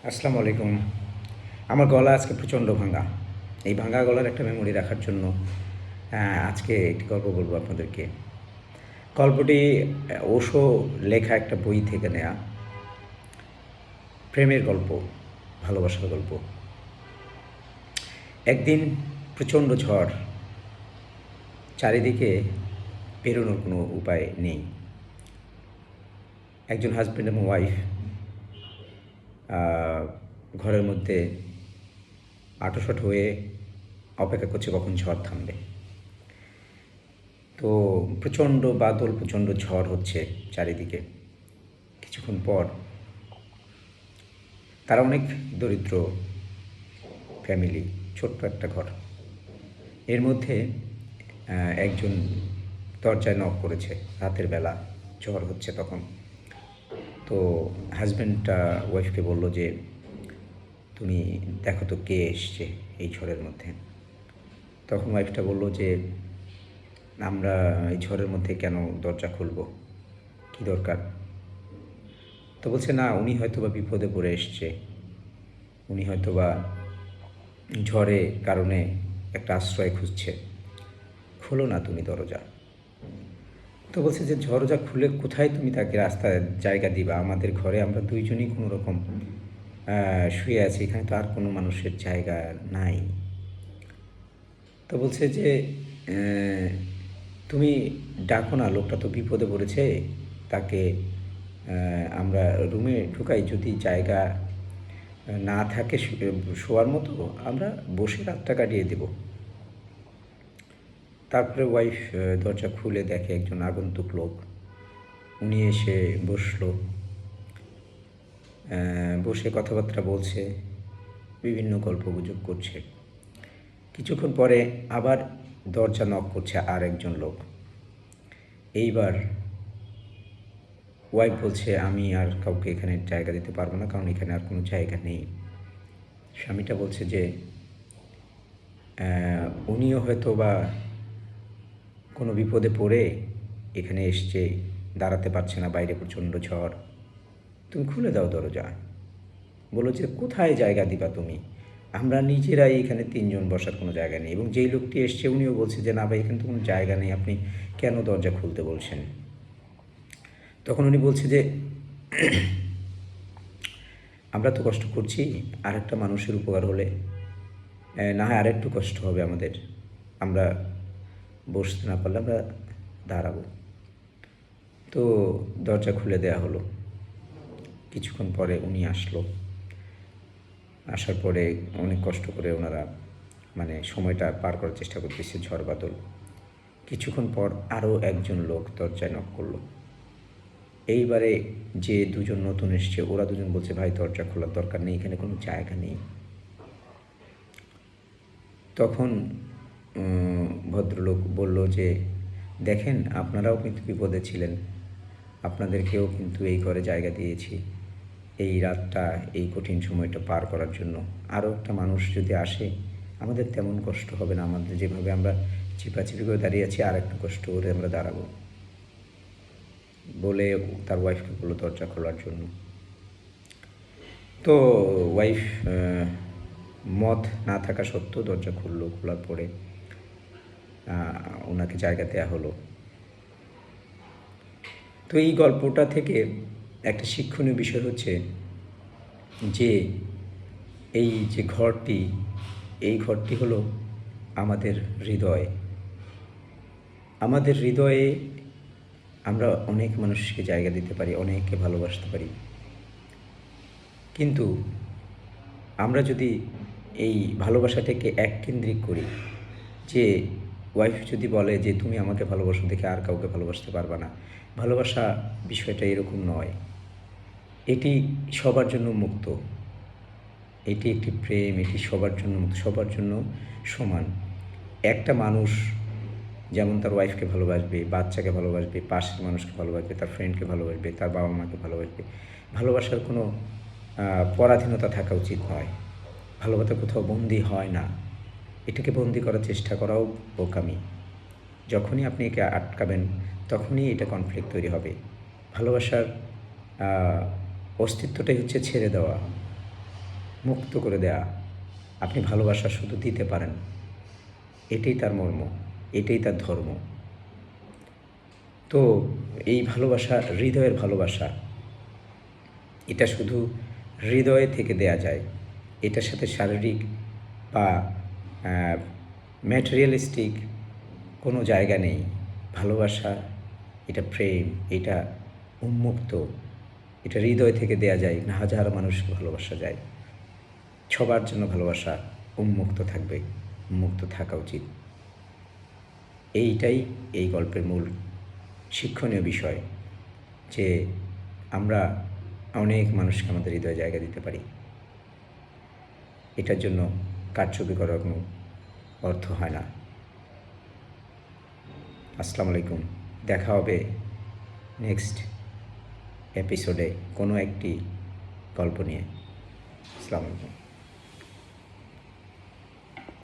আসসালামু আলাইকুম। আমার গলা আজকে প্রচণ্ড ভাঙা। এই ভাঙা গলার একটা মেমোরি রাখার জন্য আজকে একটি গল্প বলবো আপনাদেরকে। গল্পটি ওশো লেখা একটা বই থেকে নেয়া। প্রেমের গল্প, ভালোবাসার গল্প। একদিন প্রচণ্ড ঝড়, চারিদিকে বেরোনোর কোনো উপায় নেই। একজন হাজব্যান্ড এবং ওয়াইফ ঘরের মধ্যে আঁটোসাঁট হয়ে অপেক্ষা করছে কখন ঝড় থামবে। তো প্রচণ্ড বাদল, প্রচণ্ড ঝড় হচ্ছে চারিদিকে। কিছুক্ষণ পর তারা অনেক দরিদ্র ফ্যামিলি, ছোট্ট একটা ঘর। এর মধ্যে একজন দরজায় নক করেছে রাতের বেলা, ঝড় হচ্ছে তখন। তো হাজব্যান্ডটা ওয়াইফকে বলল যে, তুমি দেখো তো কে এসছে এই ঝড়ের মধ্যে। তখন ওয়াইফটা বলল যে, আমরা এই ঝড়ের মধ্যে কেন দরজা খুলবো, কী দরকার? তো বলছে, না, উনি হয়তো বা বিপদে পড়ে এসছে, উনি হয়তো বা ঝড়ে কারণে একটা আশ্রয় খুঁজছে, খোলো না তুমি দরজা। তো বলছে যে, দরজা খুলে কোথায় তুমি তাকে রাস্তায় জায়গা দিবা? আমাদের ঘরে আমরা দুইজনই কোনো রকম শুয়ে আছি, এখানে তো আর কোনো মানুষের জায়গা নাই। তো বলছে যে, তুমি ডাকো না, লোকটা তো বিপদে পড়েছে, তাকে আমরা রুমে ঢুকাই, যদি জায়গা না থাকে শোয়ার মতো, আমরা বসে রাতটা কাটিয়ে দেব। তারপরে ওয়াইফ দরজা খুলে দেখে একজন আগন্তুক লোক। উনি এসে বসলো, বসে কথাবার্তা বলছে, বিভিন্ন গল্পগুজব করছে। কিছুক্ষণ পরে আবার দরজা নক করছে আর একজন লোক। এইবার ওয়াইফ বলছে, আমি আর কাউকে এখানে জায়গা দিতে পারবো না, কারণ এখানে আর কোনো জায়গা নেই। স্বামীটা বলছে যে, উনিও হয়তো বা কোনো বিপদে পড়ে এখানে এসছে, দাঁড়াতে পারছে না, বাইরে প্রচণ্ড ঝড়, তুমি খুলে দাও দরজা। বলো যে, কোথায় জায়গা দিবা তুমি? আমরা নিজেরাই এখানে তিনজন বসার কোনো জায়গা নেই, এবং যেই লোকটি এসছে উনিও বলছে যে, না ভাই, এখানে তো কোনো জায়গা নেই, আপনি কেন দরজা খুলতে বলছেন? তখন উনি বলছে যে, আমরা তো কষ্ট করছি, আর একটা মানুষের উপকার হলে না হয় আরেকটু কষ্ট হবে আমাদের, আমরা বসতে না পারলে আমরা দাঁড়াবো। তো দরজা খুলে দেয়া হলো। কিছুক্ষণ পরে উনি আসলো। আসার পরে অনেক কষ্ট করে ওনারা সময়টা পার করার চেষ্টা করতেছে, ঝড় বাদল। কিছুক্ষণ পর আরও একজন লোক দরজায় নক করলো। এইবারে যে দুজন নতুন এসছে, ওরা দুজন বলছে, ভাই, দরজা খোলার দরকার নেই, এখানে কোনো জায়গা নেই। তখন ভদ্রলোক বলল যে, দেখেন, আপনারাও কিন্তু বিপদে ছিলেন, আপনাদেরকেও কিন্তু এই ঘরে জায়গা দিয়েছি এই রাতটা, এই কঠিন সময়টা পার করার জন্য। আরও একটা মানুষ যদি আসে, আমাদের তেমন কষ্ট হবে না, আমাদের যেভাবে আমরা চিপাচিপি করে দাঁড়িয়ে আছি, আর একটু কষ্ট করে আমরা দাঁড়াবো বলে তার ওয়াইফকে বললো দরজা খোলার জন্য। তো ওয়াইফ মত না থাকা সত্ত্বেও দরজা খুললো। খোলার পরে ওনাকে জায়গা দেওয়া হলো। তো এই গল্পটা থেকে একটা শিক্ষণীয় বিষয় হচ্ছে যে, এই যে ঘরটি, এই ঘরটি হলো আমাদের হৃদয়। আমাদের হৃদয়ে আমরা অনেক মানুষকে জায়গা দিতে পারি, অনেককে ভালোবাসতে পারি, কিন্তু আমরা যদি এই ভালোবাসাটাকে এককেন্দ্রিক করি, যে ওয়াইফ যদি বলে যে, তুমি আমাকে ভালোবাসো দেখে আর কাউকে ভালোবাসতে পারবা না, ভালোবাসা বিষয়টা এরকম নয়। এটি সবার জন্য মুক্ত, এটি একটি প্রেম, এটি সবার জন্য মুক্ত, সবার জন্য সমান। একটা মানুষ যেমন তার ওয়াইফকে ভালোবাসবে, বাচ্চাকে ভালোবাসবে, পাশের মানুষকে ভালোবাসবে, তার ফ্রেন্ডকে ভালোবাসবে, তার বাবা মাকে ভালোবাসবে। ভালোবাসার কোনো পরাধীনতা থাকা উচিত নয়। ভালোবাসা কোথাও বন্দি হয় না, এটাকে বন্দি করার চেষ্টা করাও বোকামি। যখনই আপনি একে আটকাবেন, তখনই এটা কনফ্লিক্ট তৈরি হবে। ভালোবাসার অস্তিত্বটাই হচ্ছে ছেড়ে দেওয়া। মুক্ত করে দেয়া। আপনি ভালোবাসা শুধু দিতে পারেন, এটাই তার মর্ম, এটাই তার ধর্ম। তো এই ভালোবাসা, হৃদয়ের ভালোবাসা, এটা শুধু হৃদয়ে থেকে দেয়া যায়। এটার সাথে শারীরিক বা ম্যাটেরিয়ালিস্টিক কোনো জায়গা নেই। ভালোবাসা, এটা প্রেম, এটা উন্মুক্ত, এটা হৃদয় থেকে দেয়া যায় না। হাজার মানুষকে ভালোবাসা যায়। সবার জন্য ভালোবাসা উন্মুক্ত থাকবে, উন্মুক্ত থাকা উচিত। এইটাই এই গল্পের মূল শিক্ষণীয় বিষয়, যে আমরা অনেক মানুষকে আমাদের হৃদয়ে জায়গা দিতে পারি। এটার জন্য কারচুপি করার কোনো অর্থ হয় না। আসসালামু আলাইকুম। দেখা হবে নেক্সট এপিসোডে কোনো একটি গল্প নিয়ে। আসসালামু আলাইকুম।